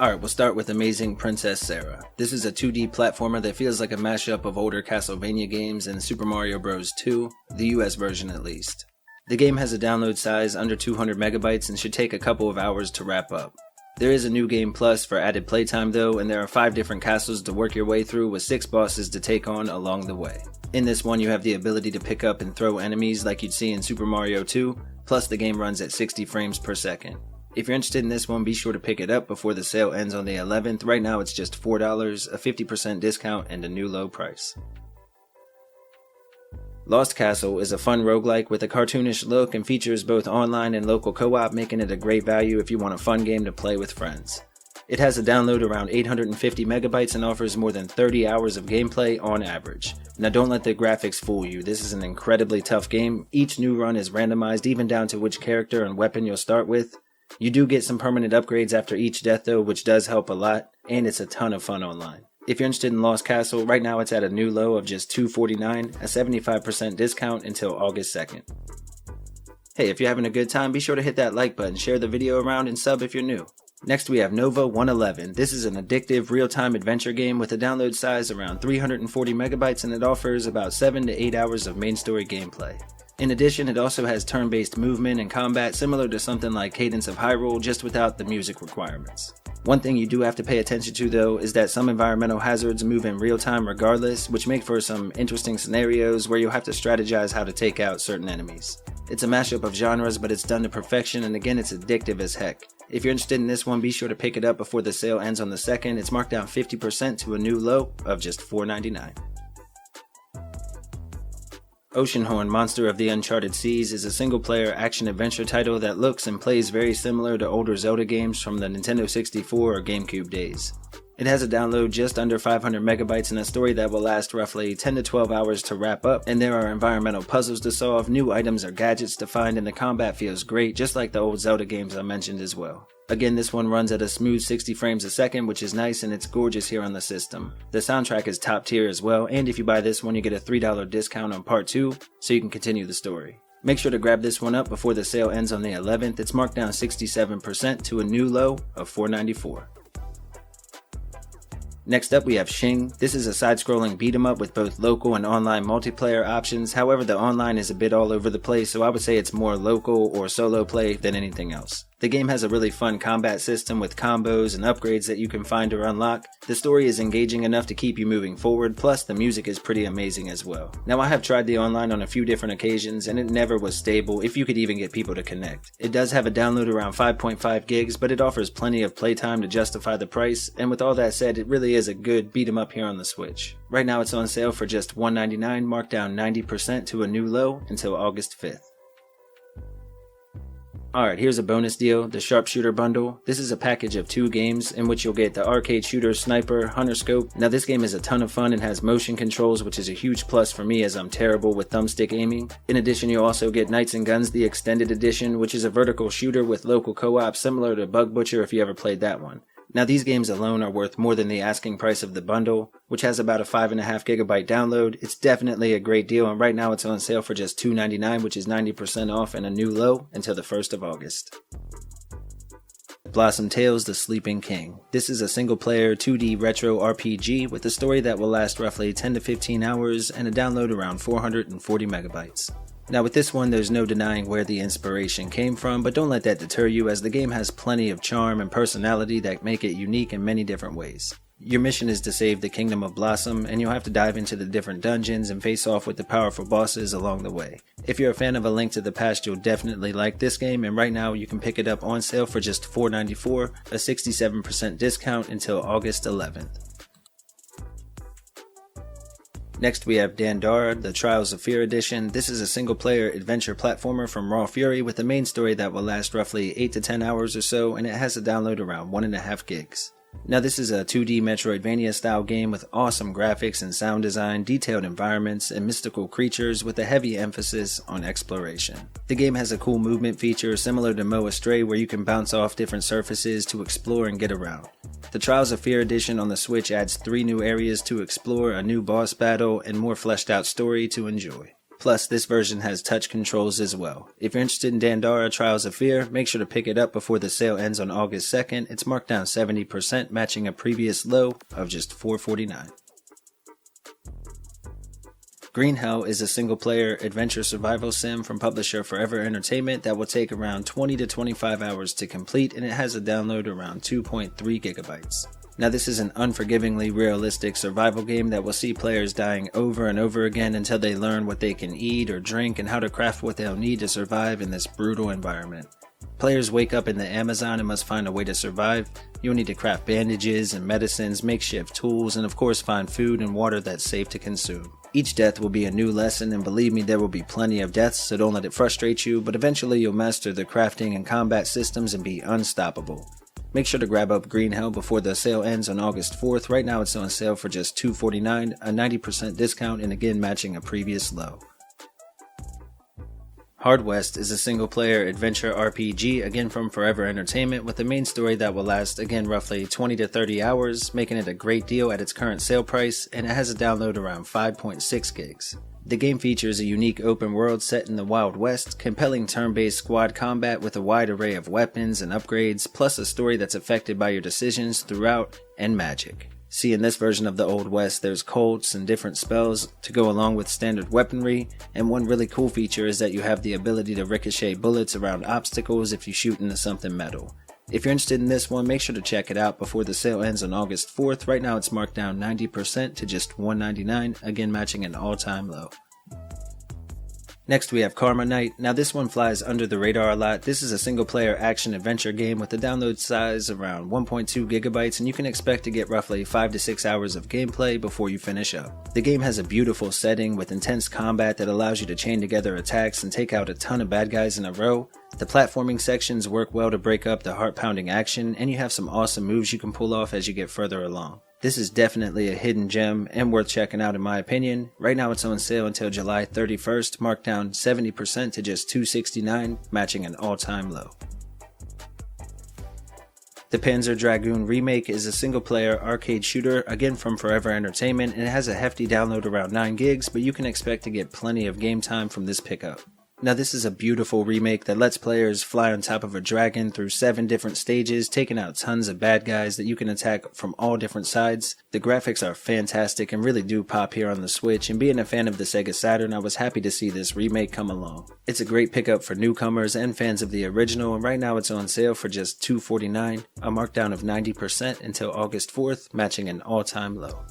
Alright, we'll start with Amazing Princess Sarah. This is a 2D platformer that feels like a mashup of older Castlevania games and Super Mario Bros. 2, the US version at least. The game has a download size under 200 megabytes and should take a couple of hours to wrap up. There is a new game plus for added playtime though, and there are 5 different castles to work your way through with 6 bosses to take on along the way. In this one you have the ability to pick up and throw enemies like you'd see in Super Mario 2, plus the game runs at 60 frames per second. If you're interested in this one, be sure to pick it up before the sale ends on the 11th. Right now it's just $4, a 50% discount, and a new low price. Lost Castle is a fun roguelike with a cartoonish look and features both online and local co-op, making it a great value if you want a fun game to play with friends. It has a download around 850 megabytes and offers more than 30 hours of gameplay on average. Now don't let the graphics fool you, this is an incredibly tough game. Each new run is randomized even down to which character and weapon you'll start with. You do get some permanent upgrades after each death though, which does help a lot, and it's a ton of fun online. If you're interested in Lost Castle, right now it's at a new low of just $249, a 75% discount until August 2nd. Hey, if you're having a good time, be sure to hit that like button, share the video around, and sub if you're new. Next we have Nova 111. This is an addictive real-time adventure game with a download size around 340 megabytes and it offers about 7 to 8 hours of main story gameplay. In addition, it also has turn-based movement and combat similar to something like Cadence of Hyrule, just without the music requirements. One thing you do have to pay attention to though is that some environmental hazards move in real time regardless, which make for some interesting scenarios where you'll have to strategize how to take out certain enemies. It's a mashup of genres, but it's done to perfection, and again it's addictive as heck. If you're interested in this one, be sure to pick it up before the sale ends on the 2nd. It's marked down 50% to a new low of just $4.99. Oceanhorn Monster of the Uncharted Seas is a single-player action-adventure title that looks and plays very similar to older Zelda games from the Nintendo 64 or GameCube days. It has a download just under 500 megabytes and a story that will last roughly 10 to 12 hours to wrap up, and there are environmental puzzles to solve, new items or gadgets to find, and the combat feels great just like the old Zelda games I mentioned as well. Again, this one runs at a smooth 60 frames a second, which is nice, and it's gorgeous here on the system. The soundtrack is top tier as well, and if you buy this one you get a $3 discount on part 2, so you can continue the story. Make sure to grab this one up before the sale ends on the 11th. It's marked down 67% to a new low of $4.94. Next up we have Shing. This is a side-scrolling beat-em-up with both local and online multiplayer options. However, the online is a bit all over the place, so I would say it's more local or solo play than anything else. The game has a really fun combat system with combos and upgrades that you can find or unlock. The story is engaging enough to keep you moving forward, plus the music is pretty amazing as well. Now I have tried the online on a few different occasions and it never was stable if you could even get people to connect. It does have a download around 5.5 gigs, but it offers plenty of playtime to justify the price, and with all that said, it really is a good beat 'em up here on the Switch. Right now it's on sale for just $1.99, marked down 90% to a new low until August 5th. Alright, here's a bonus deal, the Sharpshooter Bundle. This is a package of 2 games in which you'll get the arcade shooter Sniper Hunter Scope. Now this game is a ton of fun and has motion controls, which is a huge plus for me as I'm terrible with thumbstick aiming. In addition, you'll also get Knights and Guns the Extended Edition, which is a vertical shooter with local co-op similar to Bug Butcher if you ever played that one. Now these games alone are worth more than the asking price of the bundle, which has about a 5.5 gigabyte download. It's definitely a great deal, and right now it's on sale for just $2.99, which is 90% off and a new low until the 1st of August. Blossom Tales: The Sleeping King. This is a single-player 2D retro RPG with a story that will last roughly 10 to 15 hours and a download around 440 megabytes. Now with this one, there's no denying where the inspiration came from, but don't let that deter you as the game has plenty of charm and personality that make it unique in many different ways. Your mission is to save the Kingdom of Blossom, and you'll have to dive into the different dungeons and face off with the powerful bosses along the way. If you're a fan of A Link to the Past, you'll definitely like this game, and right now you can pick it up on sale for just $4.94, a 67% discount until August 11th. Next we have Dandara, the Trials of Fear Edition. This is a single-player adventure platformer from Raw Fury with a main story that will last roughly 8 to 10 hours or so, and it has a download around 1.5 gigs. Now this is a 2D Metroidvania style game with awesome graphics and sound design, detailed environments, and mystical creatures with a heavy emphasis on exploration. The game has a cool movement feature similar to Mo Astray where you can bounce off different surfaces to explore and get around. The Trials of Fear Edition on the Switch adds 3 new areas to explore, a new boss battle, and more fleshed out story to enjoy. Plus, this version has touch controls as well. If you're interested in Dandara Trials of Fear, make sure to pick it up before the sale ends on August 2nd. It's marked down 70%, matching a previous low of just $4.49. Green Hell is a single-player adventure survival sim from publisher Forever Entertainment that will take around 20 to 25 hours to complete, and it has a download around 2.3 gigabytes. Now, this is an unforgivingly realistic survival game that will see players dying over and over again until they learn what they can eat or drink and how to craft what they'll need to survive in this brutal environment. Players wake up in the Amazon and must find a way to survive. You'll need to craft bandages and medicines, makeshift tools, and of course find food and water that's safe to consume. Each death will be a new lesson, and believe me, there will be plenty of deaths, so don't let it frustrate you, but eventually you'll master the crafting and combat systems and be unstoppable. Make sure to grab up Green Hell before the sale ends on August 4th. Right now it's on sale for just $2.49, a 90% discount, and again matching a previous low. Hard West is a single-player adventure RPG, again from Forever Entertainment, with a main story that will last, again, roughly 20 to 30 hours, making it a great deal at its current sale price, and it has a download around 5.6 gigs. The game features a unique open world set in the Wild West, compelling turn-based squad combat with a wide array of weapons and upgrades, plus a story that's affected by your decisions throughout, and magic. See, in this version of the Old West, there's cults and different spells to go along with standard weaponry, and one really cool feature is that you have the ability to ricochet bullets around obstacles if you shoot into something metal. If you're interested in this one, make sure to check it out before the sale ends on August 4th. Right now it's marked down 90% to just $1.99, again matching an all-time low. Next we have Karma Knight. Now this one flies under the radar a lot. This is a single player action adventure game with a download size around 1.2 gigabytes, and you can expect to get roughly 5 to 6 hours of gameplay before you finish up. The game has a beautiful setting with intense combat that allows you to chain together attacks and take out a ton of bad guys in a row. The platforming sections work well to break up the heart-pounding action, and you have some awesome moves you can pull off as you get further along. This is definitely a hidden gem and worth checking out in my opinion. Right now it's on sale until July 31st, marked down 70% to just $2.69, matching an all-time low. The Panzer Dragoon Remake is a single-player arcade shooter, again from Forever Entertainment, and it has a hefty download around 9 gigs, but you can expect to get plenty of game time from this pickup. Now this is a beautiful remake that lets players fly on top of a dragon through 7 different stages, taking out tons of bad guys that you can attack from all different sides. The graphics are fantastic and really do pop here on the Switch, and being a fan of the Sega Saturn, I was happy to see this remake come along. It's a great pickup for newcomers and fans of the original, and right now it's on sale for just $2.49, a markdown of 90% until August 4th, matching an all-time low.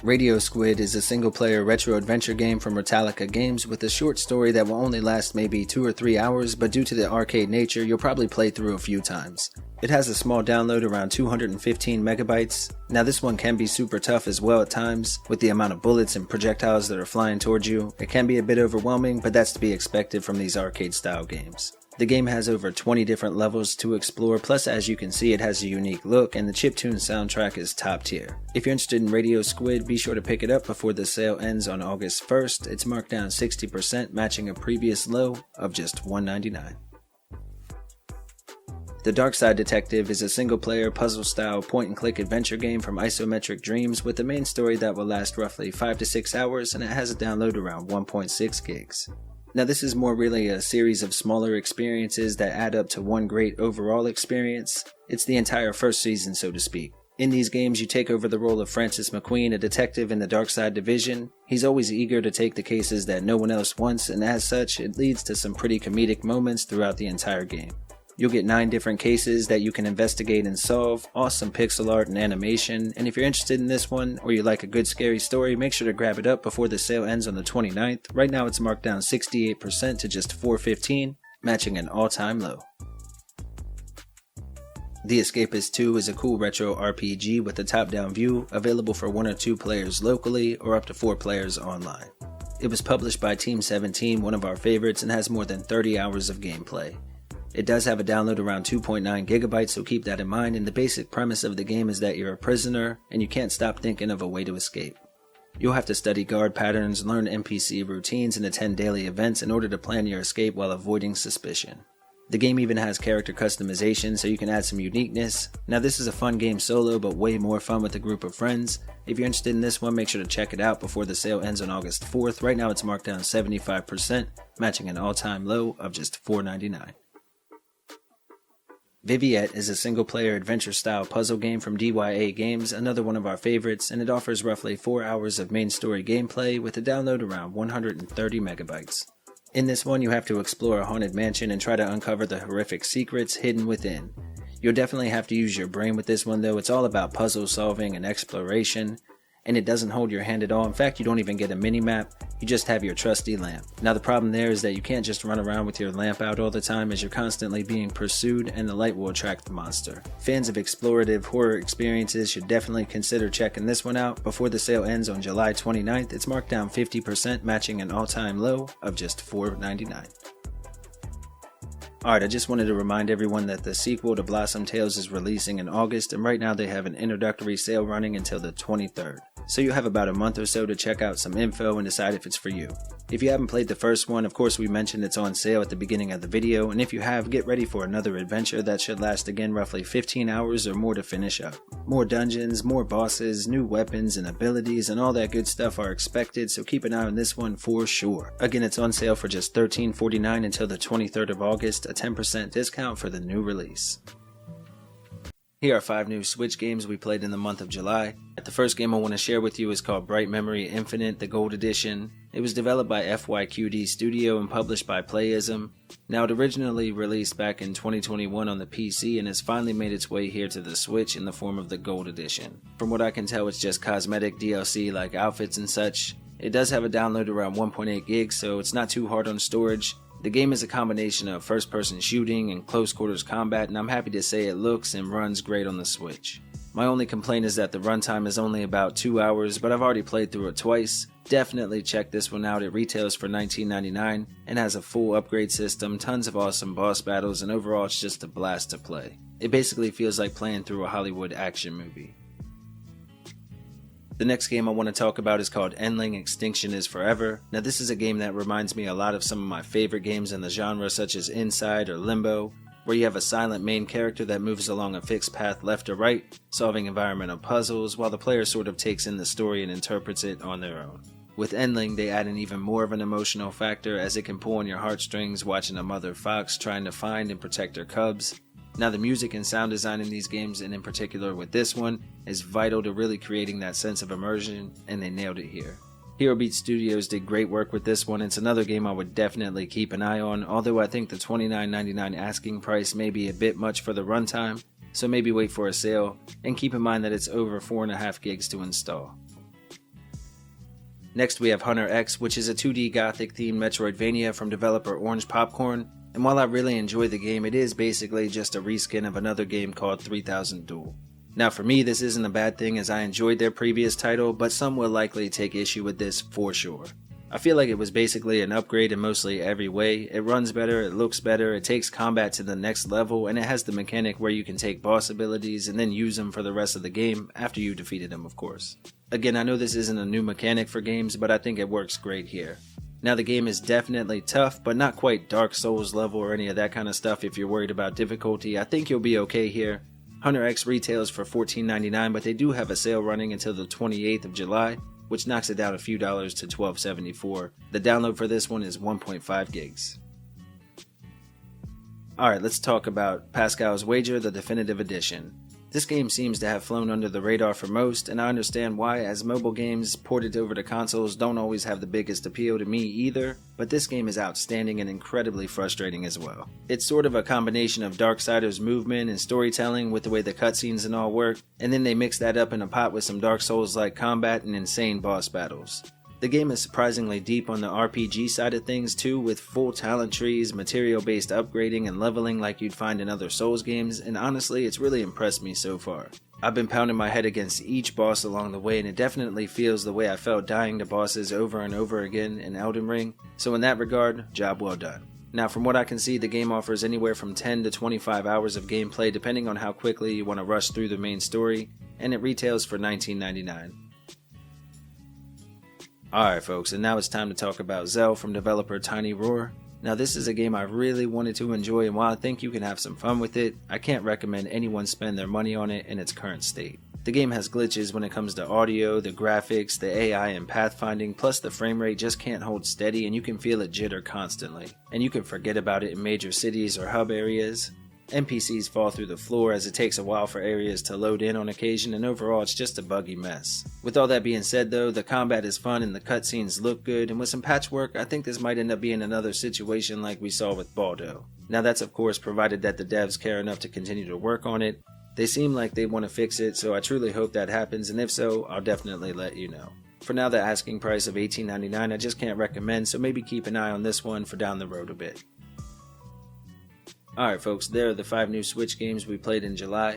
Radio Squid is a single-player retro adventure game from Metallica Games with a short story that will only last maybe 2 or 3 hours, but due to the arcade nature, you'll probably play through a few times. It has a small download around 215 megabytes. Now this one can be super tough as well at times, with the amount of bullets and projectiles that are flying towards you. It can be a bit overwhelming, but that's to be expected from these arcade-style games. The game has over 20 different levels to explore, plus as you can see it has a unique look, and the chiptune soundtrack is top tier. If you're interested in Radio Squid, be sure to pick it up before the sale ends on August 1st. It's marked down 60%, matching a previous low of just $1.99. The Darkside Detective is a single-player puzzle-style point-and-click adventure game from Isometric Dreams with a main story that will last roughly 5 to 6 hours, and it has a download around 1.6 gigs. Now this is more really a series of smaller experiences that add up to one great overall experience. It's the entire first season, so to speak. In these games, you take over the role of Francis McQueen, a detective in the Darkside Division. He's always eager to take the cases that no one else wants, and as such, it leads to some pretty comedic moments throughout the entire game. You'll get 9 different cases that you can investigate and solve, awesome pixel art and animation, and if you're interested in this one, or you like a good scary story, make sure to grab it up before the sale ends on the 29th. Right now it's marked down 68% to just $4.15, matching an all-time low. The Escapists 2 is a cool retro RPG with a top-down view, available for 1 or 2 players locally, or up to 4 players online. It was published by Team 17, one of our favorites, and has more than 30 hours of gameplay. It does have a download around 2.9 gigabytes, so keep that in mind, and the basic premise of the game is that you're a prisoner, and you can't stop thinking of a way to escape. You'll have to study guard patterns, learn NPC routines, and attend daily events in order to plan your escape while avoiding suspicion. The game even has character customization, so you can add some uniqueness. Now this is a fun game solo, but way more fun with a group of friends. If you're interested in this one, make sure to check it out before the sale ends on August 4th. Right now it's marked down 75%, matching an all-time low of just $4.99. Viviette is a single-player adventure-style puzzle game from DYA Games, another one of our favorites, and it offers roughly 4 hours of main story gameplay with a download around 130 megabytes. In this one, you have to explore a haunted mansion and try to uncover the horrific secrets hidden within. You'll definitely have to use your brain with this one though. It's all about puzzle solving and exploration, and it doesn't hold your hand at all. In fact, you don't even get a mini-map, you just have your trusty lamp. Now the problem there is that you can't just run around with your lamp out all the time, as you're constantly being pursued and the light will attract the monster. Fans of explorative horror experiences should definitely consider checking this one out before the sale ends on July 29th. It's marked down 50%, matching an all-time low of just $4.99. Alright, I just wanted to remind everyone that the sequel to Blossom Tales is releasing in August, and right now they have an introductory sale running until the 23rd. So you have about a month or so to check out some info and decide if it's for you. If you haven't played the first one, of course we mentioned it's on sale at the beginning of the video, and if you have, get ready for another adventure that should last again roughly 15 hours or more to finish up. More dungeons, more bosses, new weapons and abilities, and all that good stuff are expected, so keep an eye on this one for sure. Again, it's on sale for just $13.49 until the 23rd of August, a 10% discount for the new release. Here are 5 new Switch games we played in the month of July. The first game I want to share with you is called Bright Memory Infinite, the Gold Edition. It was developed by FYQD Studio and published by Playism. Now it originally released back in 2021 on the PC and has finally made its way here to the Switch in the form of the Gold Edition. From what I can tell, it's just cosmetic DLC like outfits and such. It does have a download around 1.8 gigs, so it's not too hard on storage. The game is a combination of first-person shooting and close-quarters combat, and I'm happy to say it looks and runs great on the Switch. My only complaint is that the runtime is only about 2 hours, but I've already played through it twice. Definitely check this one out. It retails for $19.99 and has a full upgrade system, tons of awesome boss battles, and overall it's just a blast to play. It basically feels like playing through a Hollywood action movie. The next game I want to talk about is called Endling Extinction is Forever. Now this is a game that reminds me a lot of some of my favorite games in the genre, such as Inside or Limbo, where you have a silent main character that moves along a fixed path left or right, solving environmental puzzles, while the player sort of takes in the story and interprets it on their own. With Endling, they add in even more of an emotional factor, as it can pull on your heartstrings watching a mother fox trying to find and protect her cubs. Now the music and sound design in these games, and in particular with this one, is vital to really creating that sense of immersion, and they nailed it here. Hero Beat Studios did great work with this one. It's another game I would definitely keep an eye on, although I think the $29.99 asking price may be a bit much for the runtime, so maybe wait for a sale, and keep in mind that it's over 4.5 gigs to install. Next we have HunterX, which is a 2D Gothic themed Metroidvania from developer Orange Popcorn. And while I really enjoy the game, it is basically just a reskin of another game called 3000 Duel. Now for me, this isn't a bad thing, as I enjoyed their previous title, but some will likely take issue with this for sure. I feel like it was basically an upgrade in mostly every way. It runs better, it looks better, it takes combat to the next level, and it has the mechanic where you can take boss abilities and then use them for the rest of the game, after you defeated them of course. Again, I know this isn't a new mechanic for games, but I think it works great here. Now the game is definitely tough, but not quite Dark Souls level or any of that kind of stuff. If you're worried about difficulty, I think you'll be okay here. HunterX retails for $14.99, but they do have a sale running until the 28th of July, which knocks it down a few dollars to $12.74. The download for this one is 1.5 gigs. Alright, let's talk about Pascal's Wager, the Definitive Edition. This game seems to have flown under the radar for most, and I understand why, as mobile games ported over to consoles don't always have the biggest appeal to me either, but this game is outstanding and incredibly frustrating as well. It's sort of a combination of Darksiders movement and storytelling with the way the cutscenes and all work, and then they mix that up in a pot with some Dark Souls-like combat and insane boss battles. The game is surprisingly deep on the RPG side of things too, with full talent trees, material-based upgrading and leveling like you'd find in other Souls games, and honestly, it's really impressed me so far. I've been pounding my head against each boss along the way, and it definitely feels the way I felt dying to bosses over and over again in Elden Ring, so in that regard, job well done. Now from what I can see, the game offers anywhere from 10 to 25 hours of gameplay depending on how quickly you want to rush through the main story, and it retails for $19.99. Alright folks, and now it's time to talk about Xel from developer Tiny Roar. Now this is a game I really wanted to enjoy, and while I think you can have some fun with it, I can't recommend anyone spend their money on it in its current state. The game has glitches when it comes to audio, the graphics, the AI and pathfinding, plus the frame rate just can't hold steady and you can feel it jitter constantly. And you can forget about it in major cities or hub areas. NPCs fall through the floor as it takes a while for areas to load in on occasion, and overall it's just a buggy mess. With all that being said though, the combat is fun and the cutscenes look good, and with some patchwork I think this might end up being another situation like we saw with Baldo. Now that's of course provided that the devs care enough to continue to work on it. They seem like they want to fix it, so I truly hope that happens, and if so, I'll definitely let you know. For now, the asking price of $18.99 I just can't recommend, so maybe keep an eye on this one for down the road a bit. Alright folks, there are the 5 new Switch games we played in July.